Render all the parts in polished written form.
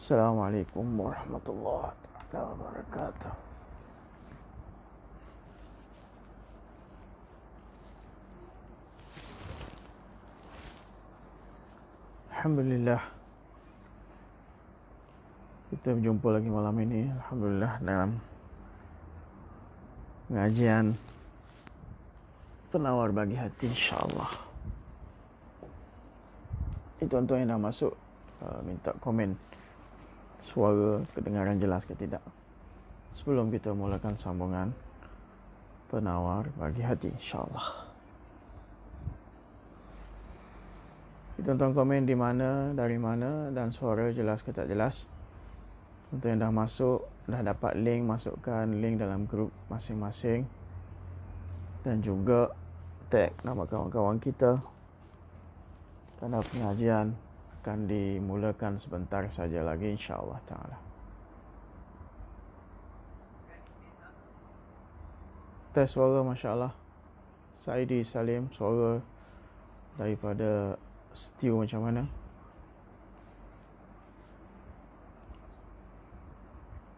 Assalamualaikum warahmatullahi wabarakatuh. Alhamdulillah, kita berjumpa lagi malam ini. Alhamdulillah dalam pengajian penawar bagi hati, insyaAllah. Tuan-tuan yang dah masuk, minta komen suara kedengaran jelas ke tidak sebelum kita mulakan sambungan penawar bagi hati, insyaAllah. Tuan-tuan komen di mana, dari mana, dan suara jelas ke tak jelas. Tuan-tuan yang dah masuk, dah dapat link, masukkan link dalam grup masing-masing. Dan juga tag nama kawan-kawan kita. Kerana pengajian akan dimulakan sebentar saja lagi, insyaAllah ta'ala. Tes suara, Masya Allah. Saidi Salim, suara daripada Stew macam mana?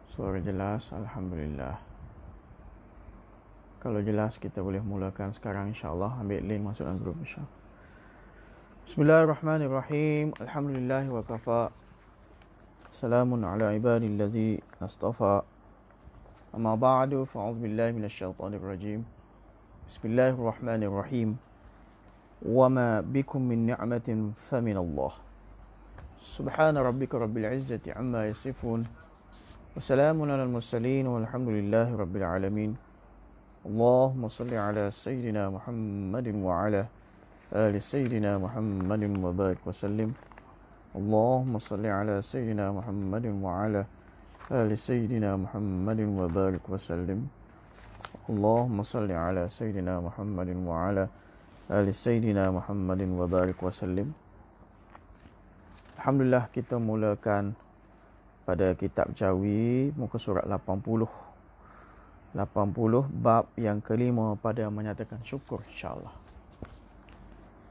Suara jelas, Alhamdulillah. Kalau jelas, kita boleh mulakan sekarang, insyaAllah. Ambil link, masuk dalam grup, insyaAllah. Bismillahirrahmanirrahim. Alhamdulillah wa kafa. Salamun ala ibadillazi astafa. Amma ba'du, fa'udzubillahi minasyaitanir rajim. Bismillahirrahmanirrahim. وما بكم من نعمة فمن الله سبحان ربك رب العزة عما يصفون وسلام على المرسلين والحمد لله رب العالمين اللهم صل على سيدنا محمد وعلى آل سيدنا محمد وبارك وسلم اللهم صل على سيدنا محمد وعلى آل سيدنا محمد وبارك وسلم اللهم صل على سيدنا محمد وعلى Ali Sayyidina Muhammadin wa barik wa sallim. Alhamdulillah, kita mulakan pada kitab Jawi muka surat 80 bab yang kelima pada menyatakan syukur, insyaAllah.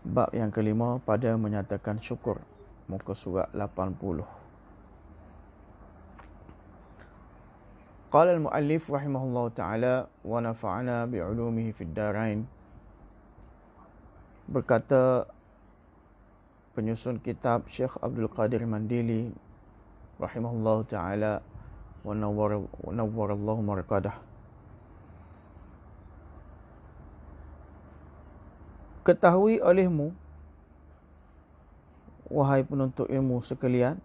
Bab yang kelima pada menyatakan syukur, muka surat 80. Qala al-muallif rahimahullah ta'ala wa nafa'ana bi'ulumihi fid darain. Berkata penyusun kitab Syekh Abdul Qadir Mandili rahimahullah ta'ala wa nawwarallahu marqadah. Ketahui olehmu, wahai penuntut ilmu sekalian,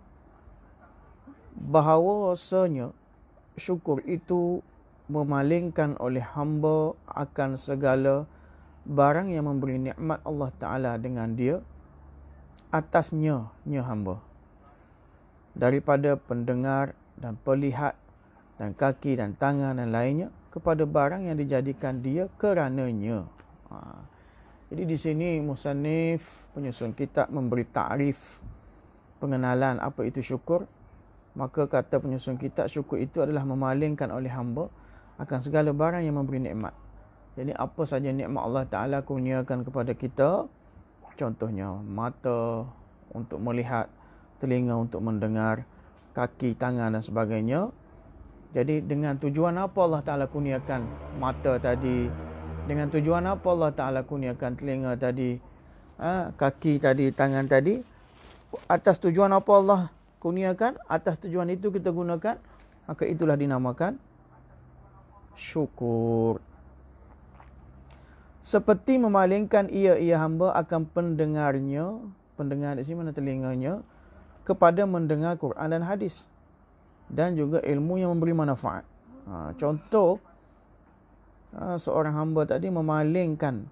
bahawasanya syukur itu memalingkan oleh hamba akan segala barang yang memberi nikmat Allah Ta'ala dengan dia atasnya hamba, daripada pendengar dan pelihat dan kaki dan tangan dan lainnya, kepada barang yang dijadikan dia kerananya. Jadi di sini musannif penyusun kitab memberi takrif, pengenalan apa itu syukur. Maka kata penyusun kitab, syukur itu adalah memalingkan oleh hamba akan segala barang yang memberi nikmat. Jadi apa saja nikmat Allah Ta'ala kurniakan kepada kita, contohnya mata untuk melihat, telinga untuk mendengar, kaki, tangan dan sebagainya. Jadi dengan tujuan apa Allah Ta'ala kurniakan mata tadi, dengan tujuan apa Allah Ta'ala kurniakan telinga tadi, kaki tadi, tangan tadi, atas tujuan apa Allah kurniakan, atas tujuan itu kita gunakan, maka itulah dinamakan syukur. Seperti memalingkan ia hamba akan pendengarnya, pendengar di sini mana telinganya, kepada mendengar Quran dan hadis, dan juga ilmu yang memberi manfaat. Contoh, seorang hamba tadi memalingkan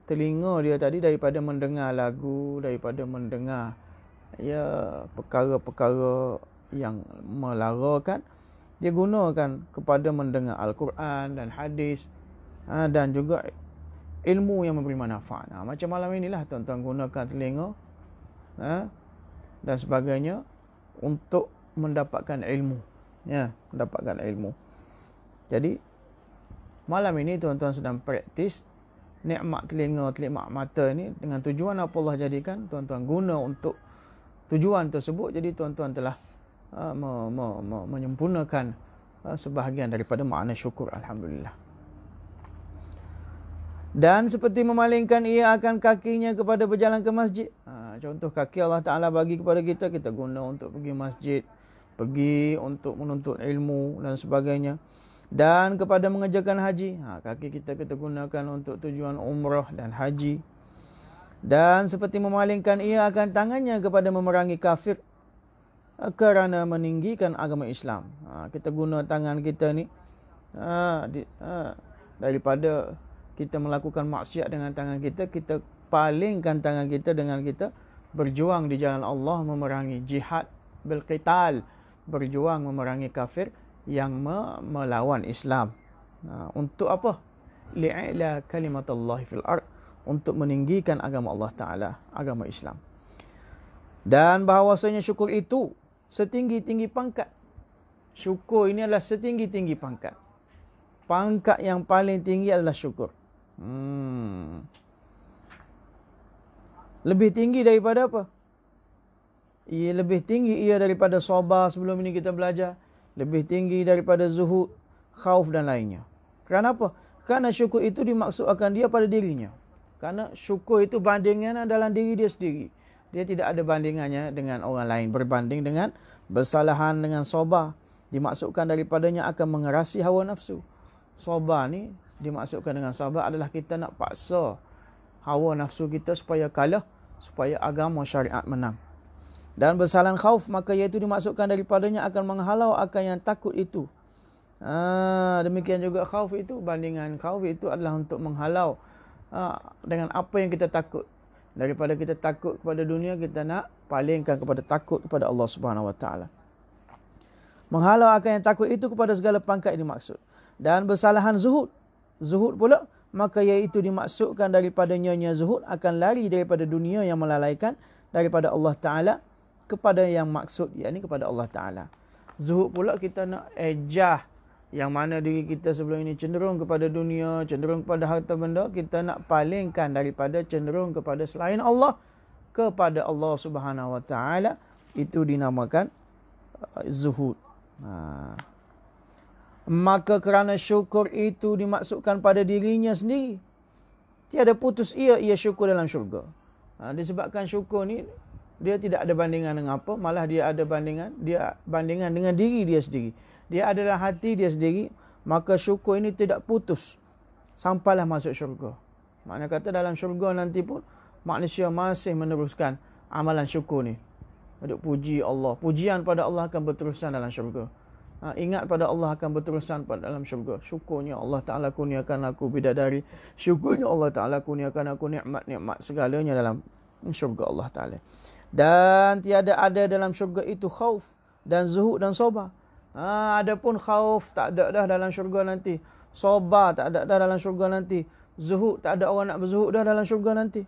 telinga dia tadi daripada mendengar lagu, daripada mendengar perkara-perkara yang melarakan, dia gunakan kepada mendengar Al-Quran dan hadis, dan juga ilmu yang memberi manfaat. Macam malam inilah tuan-tuan gunakan telinga dan sebagainya untuk mendapatkan ilmu, mendapatkan ilmu. Jadi malam ini tuan-tuan sedang praktis nikmat telinga, nikmat mata ni dengan tujuan apa Allah jadikan, tuan-tuan guna untuk tujuan tersebut. Jadi tuan-tuan telah menyempurnakan sebahagian daripada makna syukur. Alhamdulillah. Dan seperti memalingkan ia akan kakinya kepada berjalan ke masjid. Contoh kaki Allah Ta'ala bagi kepada kita, kita guna untuk pergi masjid, pergi untuk menuntut ilmu dan sebagainya. Dan kepada mengerjakan haji, kaki kita gunakan untuk tujuan umrah dan haji. Dan seperti memalingkan ia akan tangannya kepada memerangi kafir kerana meninggikan agama Islam. Kita guna tangan kita ni daripada kita melakukan maksiat dengan tangan kita, kita palingkan tangan kita dengan kita berjuang di jalan Allah, memerangi jihad bil qital, berjuang memerangi kafir yang melawan Islam. Untuk apa? Li'ila kalimatullahi fil ard, untuk meninggikan agama Allah Ta'ala, agama Islam. Dan bahawasanya syukur itu setinggi-tinggi pangkat. Syukur ini adalah setinggi-tinggi pangkat. Pangkat yang paling tinggi adalah syukur. Lebih tinggi daripada apa? Lebih tinggi ia daripada sabar, sebelum ini kita belajar. Lebih tinggi daripada zuhud, khauf dan lainnya. Kerana apa? Kerana syukur itu dimaksudkan dia pada dirinya. Kerana syukur itu bandingannya dalam diri dia sendiri. Dia tidak ada bandingannya dengan orang lain. Berbanding dengan bersalahan dengan sabar, dimaksudkan daripadanya akan mengerasi hawa nafsu. Sabar ni dimaksudkan dengan sabar adalah kita nak paksa hawa nafsu kita supaya kalah, supaya agama syariat menang. Dan bersalahan khauf, maka iaitu dimaksudkan daripadanya akan menghalau akan yang takut itu. Demikian juga khauf itu, bandingan khauf itu adalah untuk menghalau dengan apa yang kita takut. Daripada kita takut kepada dunia, kita nak palingkan kepada takut kepada Allah Subhanahu Wa Taala. Menghalau akan yang takut itu kepada segala pangkat yang dimaksud. Dan bersalahan zuhud. Zuhud pula, maka iaitu dimaksudkan daripadanya zuhud akan lari daripada dunia yang melalaikan daripada Allah Ta'ala kepada yang maksud, yakni kepada Allah Ta'ala. Zuhud pula kita nak ejah yang mana diri kita sebelum ini cenderung kepada dunia, cenderung kepada harta benda, kita nak palingkan daripada cenderung kepada selain Allah kepada Allah Subhanahu Wa Ta'ala. Itu dinamakan zuhud. Maka kerana syukur itu dimaksudkan pada dirinya sendiri, tiada putus ia syukur dalam syurga. Disebabkan syukur ni dia tidak ada bandingan dengan apa, malah dia ada bandingan dengan diri dia sendiri. Dia adalah hati dia sendiri, maka syukur ini tidak putus sampailah masuk syurga. Maknanya kata dalam syurga nanti pun manusia masih meneruskan amalan syukur ni. Duk puji Allah. Pujian pada Allah akan berterusan dalam syurga. Ingat pada Allah akan berterusan pada dalam syurga. Syukurnya Allah Ta'ala kurniakan aku bidadari. Syukurnya Allah Ta'ala kurniakan aku nikmat-nikmat segalanya dalam syurga Allah Ta'ala. Dan tiada ada dalam syurga itu khauf dan zuhud dan sabar. Adapun khauf tak ada dah dalam syurga nanti. Sabar tak ada dah dalam syurga nanti. Zuhud tak ada orang nak berzuhud dah dalam syurga nanti.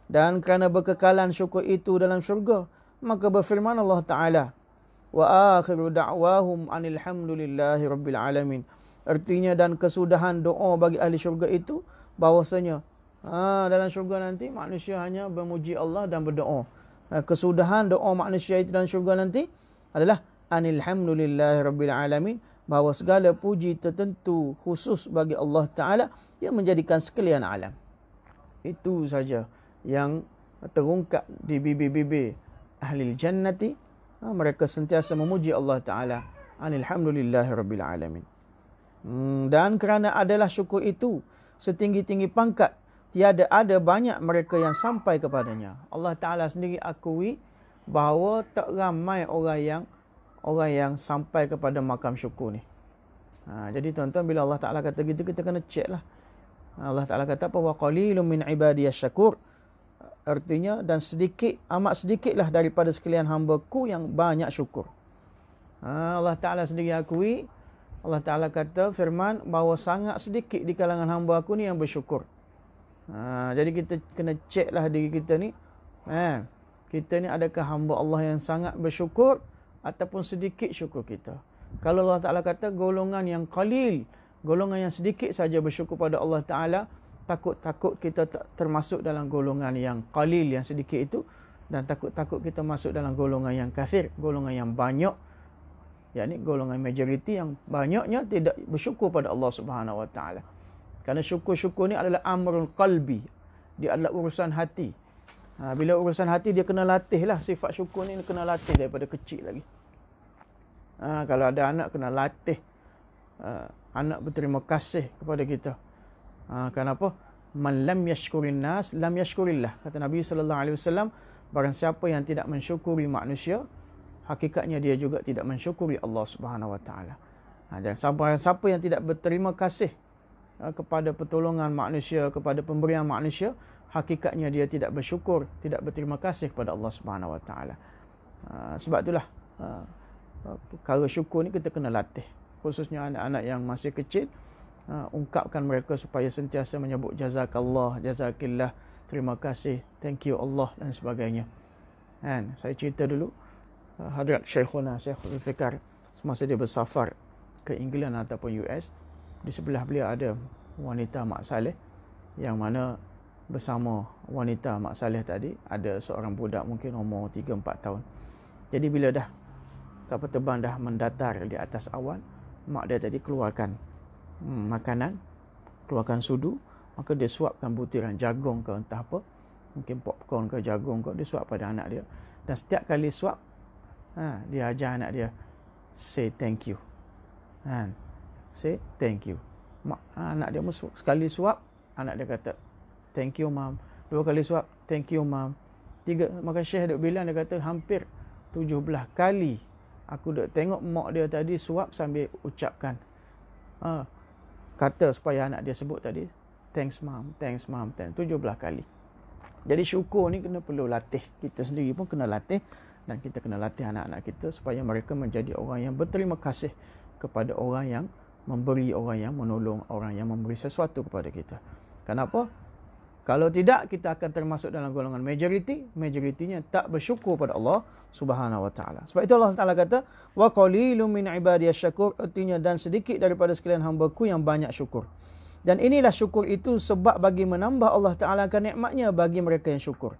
Dan kerana berkekalan syukur itu dalam syurga, maka berfirman Allah Ta'ala, wa akhiru da'wahum anil hamdulillahi rabbil alamin. Artinya dan kesudahan doa bagi ahli syurga itu bahwasanya dalam syurga nanti manusia hanya memuji Allah dan berdoa. Kesudahan doa manusia itu dalam syurga nanti adalah anil hamdulillahi rabbil alamin, bahawa segala puji tertentu khusus bagi Allah Ta'ala yang menjadikan sekalian alam. Itu saja yang terungkap di bibir-bibir ahli jannati. Mereka sentiasa memuji Allah Ta'ala. Alhamdulillahi Rabbil Alamin. Dan kerana adalah syukur itu setinggi-tinggi pangkat, tiada ada banyak mereka yang sampai kepadanya. Allah Ta'ala sendiri akui bahawa tak ramai orang yang sampai kepada makam syukur ni. Jadi tuan-tuan, bila Allah Ta'ala kata gitu, kita kena cek lah. Allah Ta'ala kata apa? Wa qalilun min ibadiyas syakur. Artinya, dan amat sedikitlah daripada sekalian hamba-Ku yang banyak syukur. Allah Ta'ala sendiri akui, Allah Ta'ala kata firman bahawa sangat sedikit di kalangan hamba-Ku ni yang bersyukur. Jadi kita kena cek lah diri kita ni. Kita ni adakah hamba Allah yang sangat bersyukur ataupun sedikit syukur kita. Kalau Allah Ta'ala kata golongan yang qalil, golongan yang sedikit saja bersyukur pada Allah Ta'ala, takut-takut kita termasuk dalam golongan yang qalil, yang sedikit itu, dan takut-takut kita masuk dalam golongan yang kafir, golongan yang banyak yakni golongan majoriti yang banyaknya tidak bersyukur pada Allah Subhanahu Wa Taala. Kerana syukur-syukur ni adalah amrul qalbi. Dia adalah urusan hati. Bila urusan hati, dia kena latih lah. Sifat syukur ni kena latih daripada kecil lagi. Kalau ada anak, kena latih. Anak berterima kasih kepada kita. Kenapa? Man lam yashkurin nas, lam yashkurillah. Kata Nabi SAW, barang siapa yang tidak mensyukuri manusia, hakikatnya dia juga tidak mensyukuri Allah Subhanahu Wa Taala. Dan siapa yang tidak berterima kasih kepada pertolongan manusia, kepada pemberian manusia, hakikatnya dia tidak bersyukur, tidak berterima kasih kepada Allah Subhanahu Wa Taala. Sebab itulah perkara syukur ni kita kena latih, khususnya anak-anak yang masih kecil. Ungkapkan mereka supaya sentiasa menyebut jazakallah, jazakillah, terima kasih, thank you Allah dan sebagainya. Saya cerita dulu, Hadrat Syekhuna Syekh Zulfikar, semasa dia bersafar ke England ataupun US, di sebelah beliau ada wanita Mak Saleh, yang mana bersama wanita Mak Saleh tadi ada seorang budak mungkin umur 3-4 tahun. Jadi bila dah kapal terbang dah mendatar di atas awan, mak dia tadi keluarkan makanan, keluarkan sudu, maka dia suapkan butiran jagung ke entah apa, mungkin popcorn ke jagung ke, dia suap pada anak dia. Dan setiap kali suap, dia ajar anak dia, say thank you. Say thank you. Anak dia sekali suap, anak dia kata thank you mom. 2 kali suap, thank you mom. 3, maka Syekh duk bilang, dia kata hampir 17 kali aku duk tengok mak dia tadi suap sambil ucapkan kata supaya anak dia sebut tadi, thanks mom, thanks mom, 17 kali. Jadi syukur ni kena perlu latih. Kita sendiri pun kena latih, dan kita kena latih anak-anak kita supaya mereka menjadi orang yang berterima kasih kepada orang yang memberi, orang yang menolong, orang yang memberi sesuatu kepada kita. Kenapa? Kalau tidak, kita akan termasuk dalam golongan majoritinya tak bersyukur pada Allah Subhanahu Wa Taala. Sebab itu Allah Taala kata, wa qalilum min ibadiyasy syakur, artinya dan sedikit daripada sekalian hamba-Ku yang banyak syukur. Dan inilah syukur itu sebab bagi menambah Allah Taala akan nikmatnya bagi mereka yang syukur.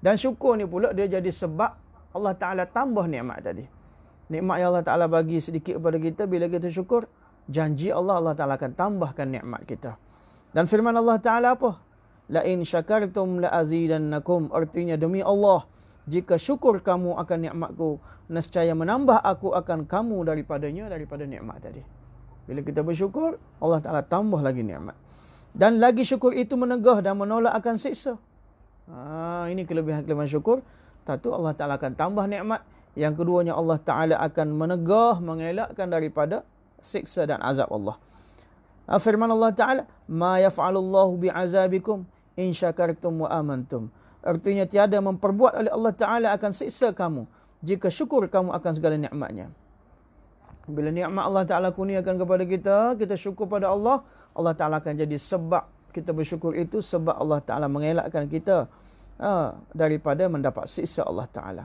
Dan syukur ni pula dia jadi sebab Allah Taala tambah nikmat tadi. Nikmat yang Allah Taala bagi sedikit kepada kita, bila kita syukur, janji Allah Taala akan tambahkan nikmat kita. Dan firman Allah Taala apa? La in syakartum la azidannakum, artinya demi Allah, jika syukur kamu akan nikmatku, nescaya menambah aku akan kamu daripada nikmat tadi. Bila kita bersyukur, Allah Ta'ala tambah lagi nikmat. Dan lagi syukur itu menegah dan menolak akan siksa. Ini kelebihan-kelebihan syukur. Satu, Allah Ta'ala akan tambah nikmat. Yang keduanya, Allah Ta'ala akan menegah, mengelakkan daripada siksa dan azab Allah. Firman Allah Ta'ala, ma yaf'alullahu bi'azabikum in syakartum wa amantum. Artinya tiada memperbuat oleh Allah Ta'ala akan siksa kamu jika syukur kamu akan segala nikmatnya. Bila nikmat Allah Ta'ala kurniakan kepada kita, kita syukur pada Allah, Allah Ta'ala akan jadi sebab kita bersyukur itu, sebab Allah Ta'ala mengelakkan kita daripada mendapat siksa Allah Ta'ala.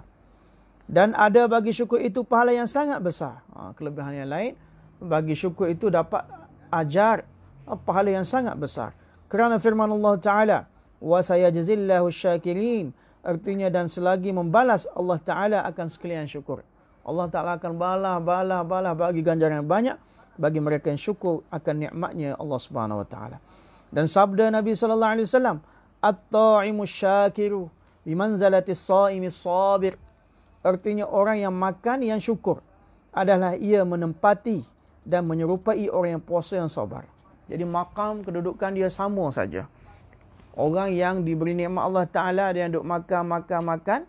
Dan ada bagi syukur itu pahala yang sangat besar. Kelebihan yang lain, bagi syukur itu dapat ajar pahala yang sangat besar. Kerana firman Allah Ta'ala, wa sayajzillahu syakirin, artinya dan selagi membalas Allah Ta'ala akan sekalian syukur. Allah Ta'ala akan balas bagi ganjaran banyak bagi mereka yang syukur akan nikmatnya Allah Subhanahu Wa Ta'ala. Dan sabda Nabi sallallahu alaihi wasallam, at-ta'imu syakiru bimanzalati as-saimi as-sabir, artinya orang yang makan yang syukur adalah ia menempati dan menyerupai orang yang puasa yang sabar. Jadi makam kedudukan dia sama saja. Orang yang diberi nikmat Allah Ta'ala, dia duduk makan,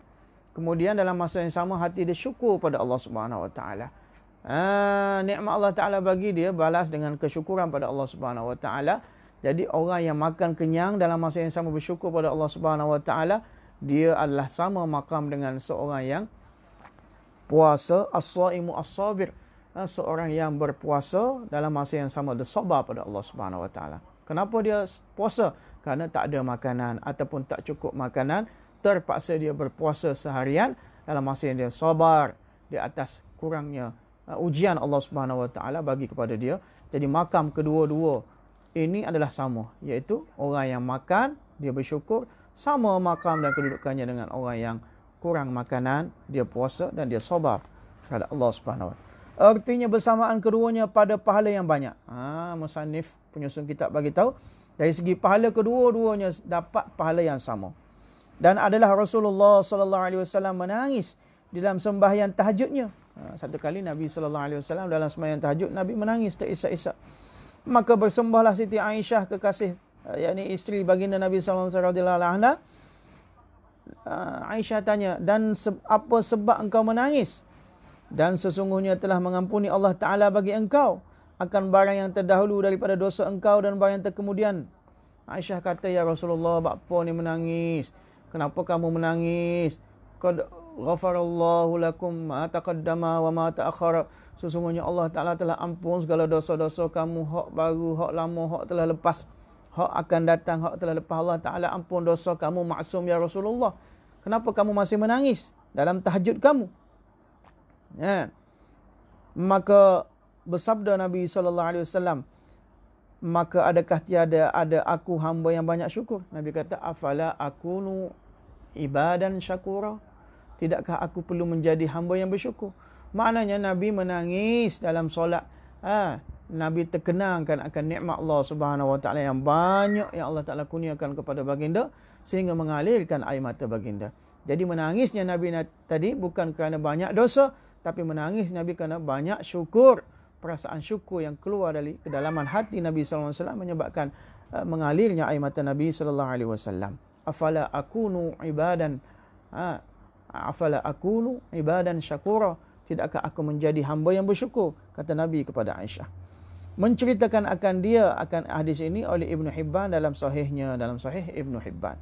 kemudian dalam masa yang sama hati dia syukur pada Allah Subhanahu Wa Ta'ala. Nikmat Allah Ta'ala bagi dia balas dengan kesyukuran pada Allah Subhanahu Wa Ta'ala. Jadi orang yang makan kenyang dalam masa yang sama bersyukur pada Allah Subhanahu Wa Ta'ala, dia adalah sama makam dengan seorang yang puasa, as-saimu as-sabir, seorang yang berpuasa dalam masa yang sama bersabar pada Allah Subhanahu Wa Ta'ala. Kenapa dia puasa? Kerana tak ada makanan ataupun tak cukup makanan, terpaksa dia berpuasa seharian dalam masa yang dia sabar di atas kurangnya ujian Allah Subhanahu Wa Ta'ala bagi kepada dia. Jadi makam kedua-dua ini adalah sama, iaitu orang yang makan dia bersyukur, sama makam dan kedudukannya dengan orang yang kurang makanan, dia puasa dan dia sabar kepada Allah Subhanahu Wa Ta'ala. Artinya bersamaan keduanya pada pahala yang banyak. Musannif penyusun kitab bagi tahu dari segi pahala kedua-duanya dapat pahala yang sama. Dan adalah Rasulullah sallallahu alaihi wasallam menangis di dalam sembahyang tahajudnya. Satu kali Nabi sallallahu alaihi wasallam dalam sembahyang tahajud Nabi menangis terisak-isak. Maka bersembahlah Siti Aisyah kekasih yakni isteri baginda Nabi sallallahu alaihi wasallam. Aisyah tanya, dan apa sebab engkau menangis? Dan sesungguhnya telah mengampuni Allah Ta'ala bagi engkau akan barang yang terdahulu daripada dosa engkau dan barang yang terkemudian. Aisyah kata, ya Rasulullah, apa ni menangis? Kenapa kamu menangis? Qad ghafarallahu lakum ma taqaddama wa ma ta'akhara. Sesungguhnya Allah Ta'ala telah ampun segala dosa-dosa kamu, hak baru, hak lama, hak telah lepas, hak akan datang, hak telah lepas. Allah Ta'ala ampun dosa kamu, maksum ya Rasulullah. Kenapa kamu masih menangis dalam tahajud kamu? Maka bersabda Nabi SAW, maka adakah tiada ada aku hamba yang banyak syukur? Nabi kata, afala akunu ibadan syakura? Tidakkah aku perlu menjadi hamba yang bersyukur? Maknanya Nabi menangis dalam solat. Nabi terkenangkan akan nikmat Allah Subhanahu Wa Taala yang banyak yang Allah Taala kurniakan kepada baginda sehingga mengalirkan air mata baginda. Jadi menangisnya Nabi tadi bukan kerana banyak dosa, tapi menangis Nabi kerana banyak syukur. Perasaan syukur yang keluar dari kedalaman hati Nabi SAW menyebabkan mengalirnya air mata Nabi SAW. Afala akunu ibadan syakura? Tidakkah aku menjadi hamba yang bersyukur? Kata Nabi kepada Aisyah. Menceritakan akan hadis ini oleh Ibn Hibban dalam sahihnya, dalam sahih Ibn Hibban.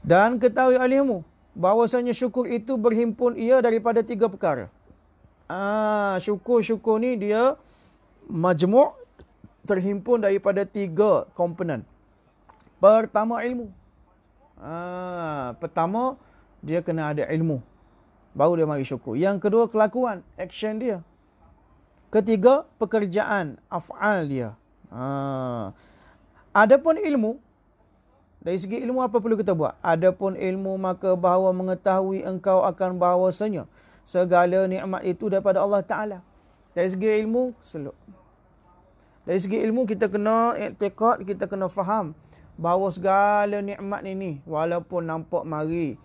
Dan ketahui olehmu bahawasanya syukur itu berhimpun ia daripada 3 perkara. Syukur ni dia majmu' terhimpun daripada 3 komponen. Pertama, ilmu. Pertama, dia kena ada ilmu, baru dia mari syukur. Yang kedua, kelakuan, action dia. Ketiga, pekerjaan, af'al dia. Adapun ilmu, dari segi ilmu apa perlu kita buat? Adapun ilmu maka bahawa mengetahui engkau akan bahawasanya segala nikmat itu daripada Allah Ta'ala. Dari segi ilmu, dari segi ilmu kita kena i'tiqad, kita kena faham bahawa segala nikmat ini walaupun nampak mari,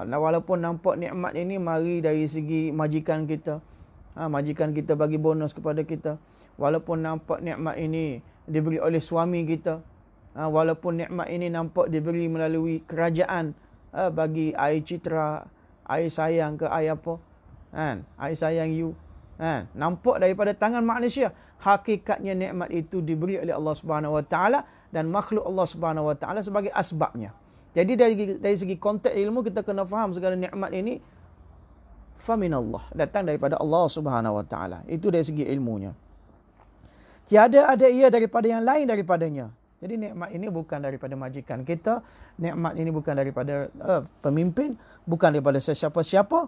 walaupun nampak nikmat ini mari dari segi majikan kita, majikan kita bagi bonus kepada kita, walaupun nampak nikmat ini diberi oleh suami kita, walaupun nikmat ini nampak diberi melalui kerajaan, bagi air citra, air sayang ke air apa, air sayang you, nampak daripada tangan manusia. Hakikatnya nikmat itu diberi oleh Allah Subhanahu Wa Taala dan makhluk Allah Subhanahu Wa Taala sebagai asbabnya. Jadi dari segi konteks ilmu kita kena faham segala nikmat ini faminallah, datang daripada Allah Subhanahu Wa Taala. Itu dari segi ilmunya. Tiada ada ia daripada yang lain daripadanya. Jadi nikmat ini bukan daripada majikan kita, nikmat ini bukan daripada pemimpin, bukan daripada sesiapa-siapa,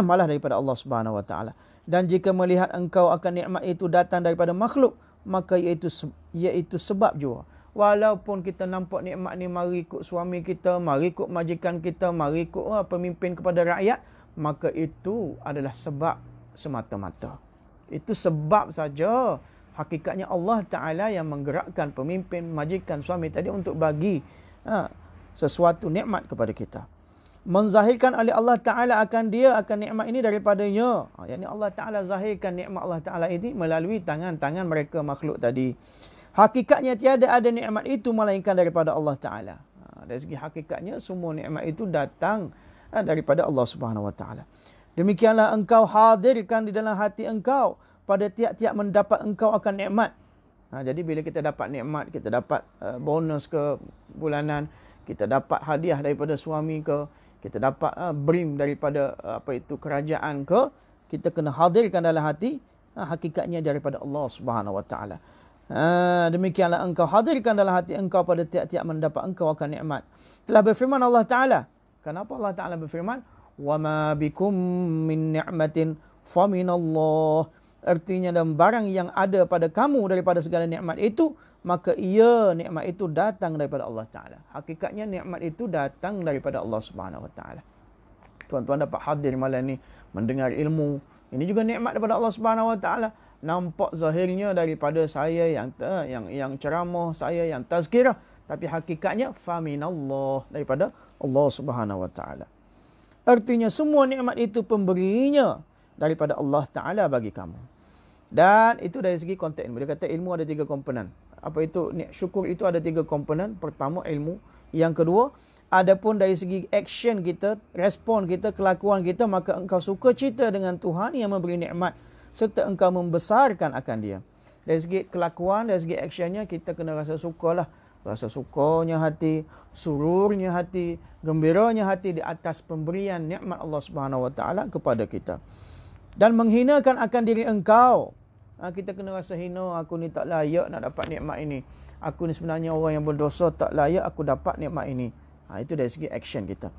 malah daripada Allah Subhanahu Wa Taala. Dan jika melihat engkau akan nikmat itu datang daripada makhluk, maka iaitu sebab jua. Walaupun kita nampak nikmat ni mari ikut suami kita, mari ikut majikan kita, mari ikut pemimpin kepada rakyat, maka itu adalah sebab semata-mata. Itu sebab saja. Hakikatnya Allah Ta'ala yang menggerakkan pemimpin, majikan, suami tadi untuk bagi sesuatu nikmat kepada kita. Menzahirkan oleh Allah Ta'ala akan nikmat ini daripadanya. Yang Allah Ta'ala zahirkan nikmat Allah Ta'ala ini melalui tangan-tangan mereka makhluk tadi. Hakikatnya tiada ada nikmat itu melainkan daripada Allah Ta'ala. Dari segi hakikatnya semua nikmat itu datang daripada Allah Subhanahu Wa Ta'ala. Demikianlah engkau hadirkan di dalam hati engkau pada tiap-tiap mendapat engkau akan nikmat. Jadi bila kita dapat nikmat, kita dapat bonus ke bulanan, kita dapat hadiah daripada suami ke, kita dapat brim daripada kerajaan ke, kita kena hadirkan dalam hati, hakikatnya daripada Allah Subhanahu Wa Taala. Demikianlah engkau hadirkan dalam hati engkau pada tiap-tiap mendapat engkau akan nikmat. Telah berfirman Allah Ta'ala. Kenapa Allah Ta'ala berfirman? وَمَا بِكُم مِّن نِعْمَةٍ فَمِنَ اللَّهِ. Artinya dalam barang yang ada pada kamu daripada segala nikmat itu, maka nikmat itu datang daripada Allah Ta'ala. Hakikatnya nikmat itu datang daripada Allah Subhanahu Wa Ta'ala. Tuan-tuan dapat hadir malam ni, mendengar ilmu. Ini juga nikmat daripada Allah Subhanahu Wa Taala. Nampak zahirnya daripada saya yang ceramah, saya yang tazkirah, tapi hakikatnya faminallah, daripada Allah Subhanahu Wa Taala. Artinya semua nikmat itu pemberinya daripada Allah Taala bagi kamu. Dan itu dari segi konteks ilmu. Dia kata ilmu ada 3 komponen. Apa itu? Syukur itu ada 3 komponen. Pertama ilmu. Yang kedua, adapun dari segi action kita, respon kita, kelakuan kita, maka engkau suka cita dengan Tuhan yang memberi nikmat serta engkau membesarkan akan dia. Dari segi kelakuan, dari segi actionnya, kita kena rasa sukalah. Rasa sukanya hati, sururnya hati, gembiranya hati di atas pemberian nikmat Allah Subhanahu Wa Taala kepada kita. Dan menghinakan akan diri engkau. Kita kena rasa hina, aku ni tak layak nak dapat nikmat ini. Aku ni sebenarnya orang yang berdosa, tak layak aku dapat nikmat ini. Itu dari segi action kita.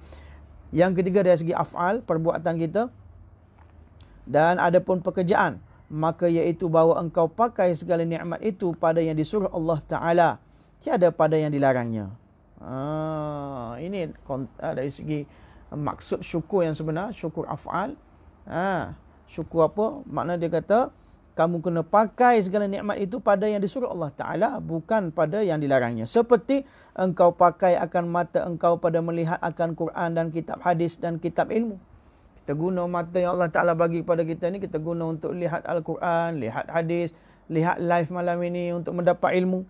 Yang ketiga dari segi af'al, perbuatan kita. Dan adapun pekerjaan, maka iaitu bahawa engkau pakai segala nikmat itu pada yang disuruh Allah Ta'ala, tiada pada yang dilarangnya. Ini dari segi maksud syukur yang sebenar, syukur af'al. Syukur apa? Makna dia kata, kamu kena pakai segala nikmat itu pada yang disuruh Allah Ta'ala, bukan pada yang dilarangnya. Seperti engkau pakai akan mata engkau pada melihat akan Quran dan kitab hadis dan kitab ilmu. Kita guna mata yang Allah Ta'ala bagi kepada kita ni, kita guna untuk lihat Al-Quran, lihat hadis, lihat live malam ini untuk mendapat ilmu.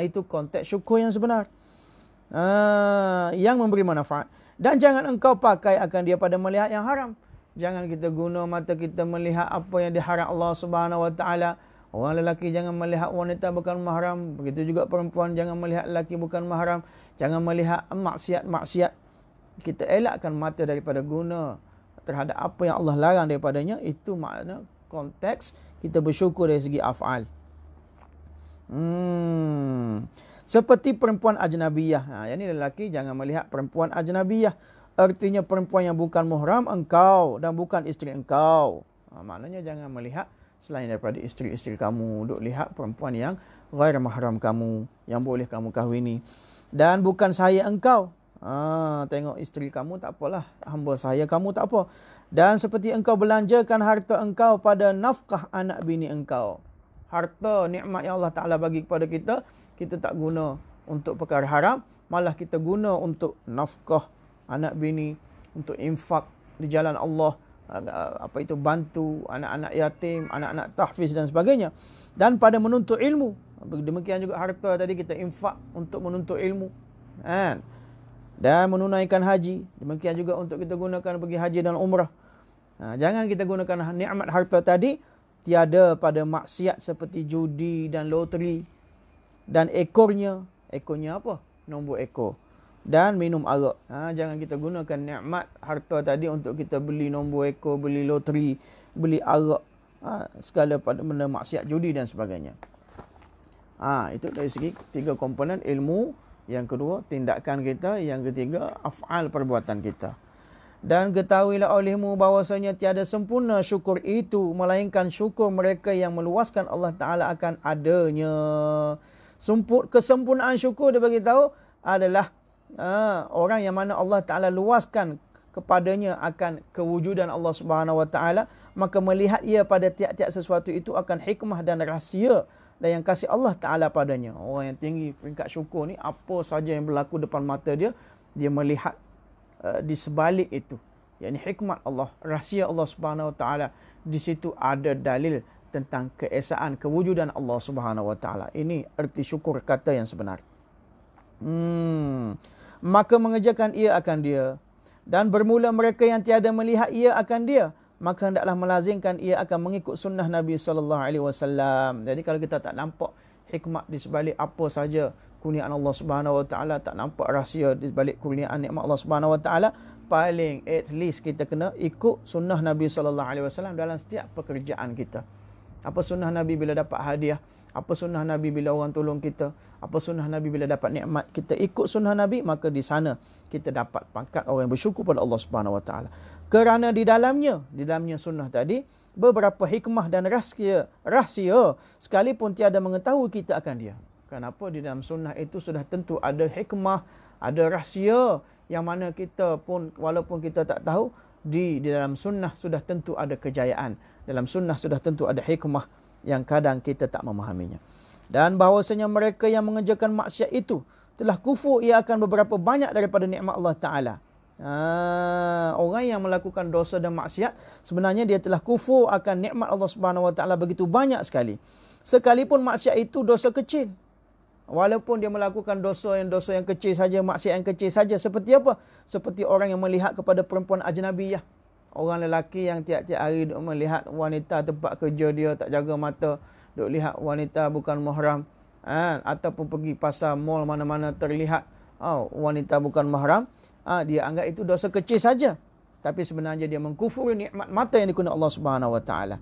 Itu konteks syukur yang sebenar. Yang memberi manfaat. Dan jangan engkau pakai akan dia pada melihat yang haram. Jangan kita guna mata kita melihat apa yang diharam Allah Subhanahu Wa Taala. Orang lelaki jangan melihat wanita bukan mahram. Begitu juga perempuan jangan melihat lelaki bukan mahram. Jangan melihat maksiat-maksiat. Kita elakkan mata daripada guna terhadap apa yang Allah larang daripadanya. Itu makna konteks kita bersyukur dari segi af'al. Seperti perempuan ajnabiyah. Yang ini lelaki jangan melihat perempuan ajnabiyah. Artinya perempuan yang bukan muhram engkau dan bukan isteri engkau. Maknanya jangan melihat selain daripada isteri-isteri kamu. Duk lihat perempuan yang ghair mahram kamu, yang boleh kamu kahwini. Dan bukan sahaya engkau. Tengok isteri kamu tak apalah, hamba sahaya kamu tak apa. Dan seperti engkau belanjakan harta engkau pada nafkah anak bini engkau. Harta nikmat yang Allah Ta'ala bagi kepada kita, kita tak guna untuk perkara haram, malah kita guna untuk nafkah anak bini, untuk infak di jalan Allah, bantu anak-anak yatim, anak-anak tahfiz dan sebagainya. Dan pada menuntut ilmu, demikian juga harta tadi kita infak untuk menuntut ilmu, dan menunaikan haji, demikian juga untuk kita gunakan pergi haji dan umrah. Jangan kita gunakan nikmat harta tadi tiada pada maksiat seperti judi dan loteri. Dan ekornya apa? Nombor ekor. Dan minum arak. Jangan kita gunakan nikmat harta tadi untuk kita beli nombor ekor, beli loteri, beli arak, segala pada benda maksiat, judi dan sebagainya. Itu dari segi 3 komponen ilmu, yang kedua tindakan kita, yang ketiga af'al perbuatan kita. Dan ketahuilah olehmu bahawasanya tiada sempurna syukur itu melainkan syukur mereka yang meluaskan Allah Ta'ala akan adanya. Kesempurnaan syukur dia bagi tahu adalah orang yang mana Allah Ta'ala luaskan kepadanya akan kewujudan Allah Subhanahu Wa Ta'ala, maka melihat ia pada tiap-tiap sesuatu itu akan hikmah dan rahsia dan yang kasih Allah Ta'ala padanya. Orang yang tinggi peringkat syukur ni, apa saja yang berlaku depan mata dia, dia melihat di sebalik itu. Yang hikmat Allah, rahsia Allah Subhanahu Wa Ta'ala. Di situ ada dalil tentang keesaan kewujudan Allah Subhanahu Wa Ta'ala. Ini erti syukur kata yang sebenar. Maka mengerjakan ia akan dia, dan bermula mereka yang tiada melihat ia akan dia, maka hendaklah melazimkan ia akan mengikut sunnah Nabi SAW. Jadi kalau kita tak nampak hikmat di sebalik apa saja kurniaan Allah Subhanahu Wa Ta'ala, tak nampak rahsia di sebalik kurniaan nikmat Allah Subhanahu Wa Ta'ala, paling at least kita kena ikut sunnah Nabi SAW dalam setiap pekerjaan kita. Apa sunnah Nabi bila dapat hadiah? Apa sunnah Nabi bila orang tolong kita? Apa sunnah Nabi bila dapat nikmat? Kita ikut sunnah Nabi, maka di sana kita dapat pangkat orang yang bersyukur pada Allah Subhanahu Wa Ta'ala. Kerana di dalamnya sunnah tadi beberapa hikmah dan rahsia sekalipun tiada mengetahui kita akan dia. Kenapa? Di dalam sunnah itu sudah tentu ada hikmah, ada rahsia yang mana kita pun walaupun kita tak tahu, di dalam sunnah sudah tentu ada kejayaan. Dalam sunnah sudah tentu ada hikmah yang kadang kita tak memahaminya. Dan bahawasanya mereka yang mengerjakan maksiat itu telah kufur ia akan beberapa banyak daripada nikmat Allah Ta'ala. Orang yang melakukan dosa dan maksiat sebenarnya dia telah kufur akan nikmat Allah Subhanahu Wa Ta'ala begitu banyak sekali. Sekalipun maksiat itu dosa kecil. Walaupun dia melakukan dosa yang kecil saja, maksiat yang kecil saja. Seperti apa? Seperti orang yang melihat kepada perempuan ajnabiyah. Orang lelaki yang tiap-tiap hari duk melihat wanita tempat kerja dia, tak jaga mata, duk lihat wanita bukan mahram. Ataupun pergi pasar, mall mana-mana terlihat wanita bukan mahram. Dia anggap itu dosa kecil saja. Tapi sebenarnya dia mengkufuri nikmat mata yang dikurniakan Allah Subhanahu Wa Ta'ala.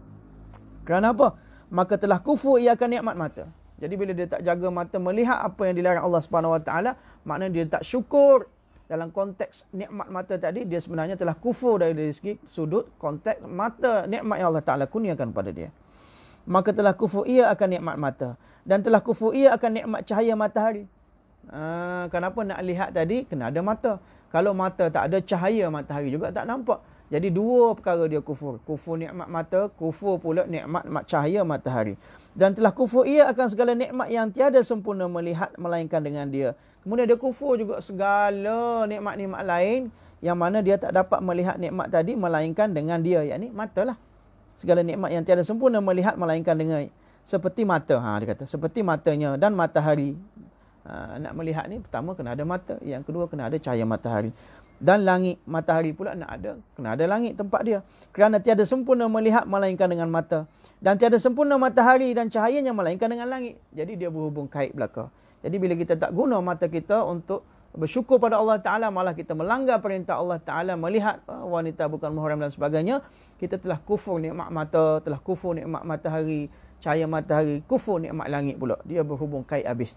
Kerana apa? Maka telah kufur ia akan nikmat mata. Jadi bila dia tak jaga mata melihat apa yang dilarang Allah Subhanahu Wa Ta'ala, maknanya dia tak syukur dalam konteks nikmat mata tadi, dia sebenarnya telah kufur dari segi sudut konteks mata nikmat yang Allah Ta'ala kurniakan pada dia. Maka telah kufur ia akan nikmat mata. Dan telah kufur ia akan nikmat cahaya matahari. Kenapa nak lihat tadi? Kena ada mata. Kalau mata tak ada, cahaya matahari juga tak nampak. Jadi dua perkara dia kufur. Kufur nikmat mata, kufur pula nikmat cahaya matahari. Dan telah kufur ia akan segala nikmat yang tiada sempurna melihat melainkan dengan dia. Kemudian dia kufur juga segala nikmat-nikmat lain yang mana dia tak dapat melihat nikmat tadi melainkan dengan dia. Yakni mata lah. Segala nikmat yang tiada sempurna melihat melainkan dengan seperti mata. Dia kata seperti matanya dan matahari. Nak melihat ni pertama kena ada mata. Yang kedua kena ada cahaya matahari. Dan langit, matahari pula nak ada. Kena ada langit tempat dia. Kerana tiada sempurna melihat melainkan dengan mata. Dan tiada sempurna matahari dan cahayanya melainkan dengan langit. Jadi dia berhubung kait belaka. Jadi bila kita tak guna mata kita untuk bersyukur pada Allah Ta'ala, malah kita melanggar perintah Allah Ta'ala, melihat wanita bukan mahram dan sebagainya, kita telah kufur nikmat mata, telah kufur nikmat matahari, cahaya matahari, kufur nikmat langit pula. Dia berhubung kait habis.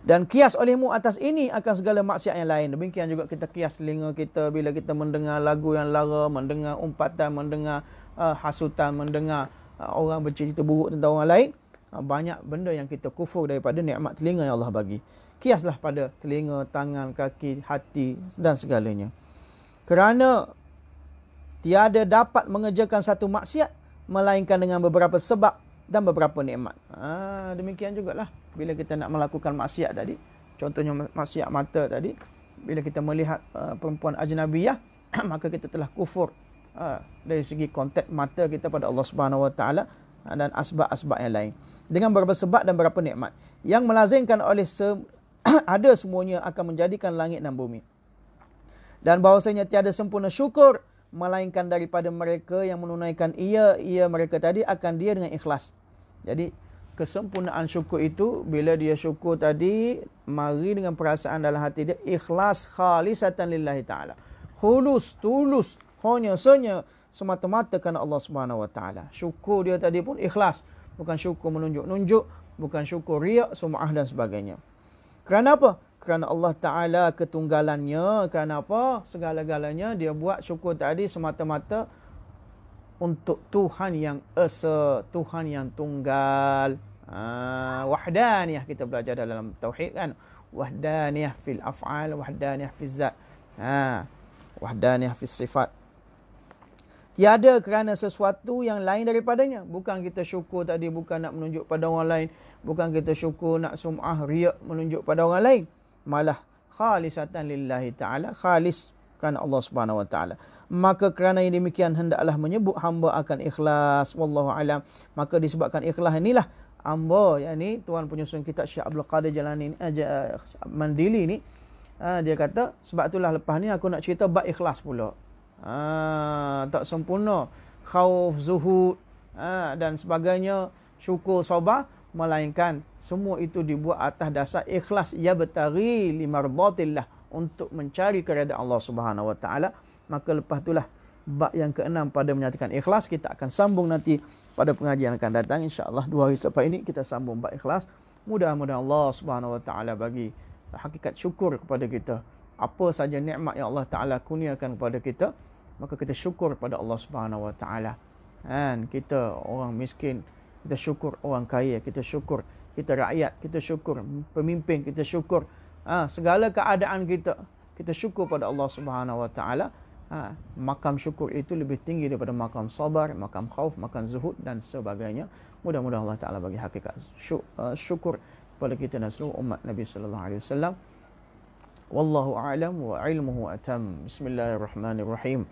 Dan kias olehmu atas ini akan segala maksiat yang lain. Demikian juga kita kias telinga kita bila kita mendengar lagu yang lara, mendengar umpatan, mendengar hasutan, mendengar orang bercerita buruk tentang orang lain. Banyak benda yang kita kufur daripada nikmat telinga yang Allah bagi. Kiaslah pada telinga, tangan, kaki, hati dan segalanya. Kerana tiada dapat mengerjakan satu maksiat melainkan dengan beberapa sebab dan beberapa nikmat. Demikian jugalah bila kita nak melakukan maksiat tadi. Contohnya maksiat mata tadi. Bila kita melihat perempuan ajnabiyah, maka kita telah kufur dari segi konteks mata kita pada Allah Subhanahu Wa Ta'ala dan asbab-asbab yang lain. Dengan beberapa sebab dan beberapa nikmat. Yang melazimkan oleh ada semuanya akan menjadikan langit dan bumi. Dan bahawasanya tiada sempurna syukur melainkan daripada mereka yang menunaikan ia mereka tadi akan dia dengan ikhlas. Jadi kesempurnaan syukur itu bila dia syukur tadi mari dengan perasaan dalam hati dia ikhlas khalisatan lillahi ta'ala. Khulus, tulus, hanya semata-mata kerana Allah Subhanahu Wa Ta'ala. Syukur dia tadi pun ikhlas, bukan syukur menunjuk-nunjuk, bukan syukur riak, sum'ah dan sebagainya. Kerana apa? Kerana Allah Ta'ala ketunggalannya. Kerana apa? Segala-galanya dia buat syukur tadi semata-mata untuk Tuhan yang esa, Tuhan yang tunggal. Wahdaniyah kita belajar dalam tauhid kan. Wahdaniyah fil af'al, wahdaniyah fil zat. Wahdaniyah fil sifat. Tiada kerana sesuatu yang lain daripadanya. Bukan kita syukur tadi bukan nak menunjuk pada orang lain. Bukan kita syukur nak sum'ah, riak menunjuk pada orang lain. Malah khalisatan lillahi ta'ala. Khalis kerana Allah Subhanahu Wa Ta'ala. Maka kerana yang demikian hendaklah menyebut hamba akan ikhlas. Wallahu alam. Maka disebabkan ikhlas inilah hamba, yakni Tuan penyusun kitab Syekh Abdul Qadir Jalani Mandili ni. Dia kata sebab itulah lepas ni aku nak cerita bab ikhlas pula. Tak sempurna khauf, zuhud dan sebagainya, syukur, sabar, melainkan semua itu dibuat atas dasar ikhlas, ya batari limardatillah, untuk mencari keredaan Allah Subhanahu Wa Ta'ala. Maka lepas itulah bab yang ke-6 pada menyatakan ikhlas. Kita akan sambung nanti pada pengajian akan datang, insya-Allah 2 hari selepas ini kita sambung bab ikhlas. Mudah-mudahan Allah Subhanahu Wa Ta'ala bagi hakikat syukur kepada kita. Apa saja nikmat yang Allah Ta'ala kurniakan kepada kita, maka kita syukur pada Allah Subhanahu Wa Ta'ala. Kita orang miskin, kita syukur orang kaya, kita syukur kita rakyat, kita syukur pemimpin, kita syukur segala keadaan kita. kita syukur pada Allah Subhanahu Wa Taala, makam syukur itu lebih tinggi daripada makam sabar, makam khauf, makam zuhud dan sebagainya. Mudah-mudahan Allah Taala bagi hakikat syukur kepada kita dan seluruh umat Nabi sallallahu alaihi wasallam. Wallahu a'lam wa ilmuhu atam. Bismillahirrahmanirrahim.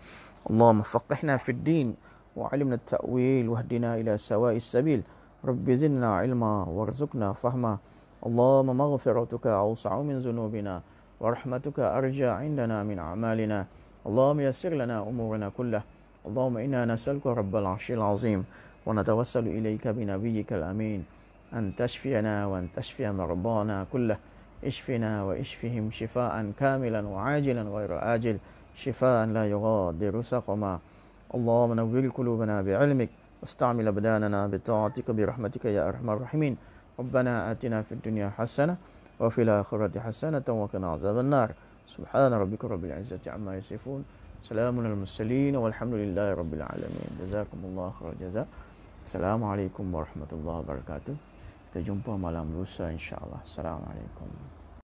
Allahumma faqihna fid din wa 'allimna at-ta'wil wahdina ila sawa'is sabil. Rabbi zidna 'ilma warzuqna fahma. Allahumma maghfiratuka awsa'u min dhunubina wa rahmatuka arja 'indana min a'malina. Allahumma yassir lana umurana kullah. Allahumma inna nas'aluka rabbal 'arsyil 'azim wa natawassalu ilayka bi nabiyyikal amin an tashfiyana wa an tashfiya mardana kullah. اشفنا واشفهم شفاء كاملا وعاجلا غير آجل شفاء لا يغادر سقما. اللهم نور قلوبنا بعلمك واستعمل أبداننا بطاعتك برحمتك يا أرحم الراحمين. ربنا آتنا في الدنيا حسنة وفي الآخرة حسنة وقنا عذاب النار. سبحان ربك رب العزة عما يصفون سلام على المرسلين والحمد لله رب العالمين. جزاكم الله خير الجزاء. السلام عليكم ورحمة الله وبركاته. Kita jumpa malam lusa insya-Allah. Assalamualaikum.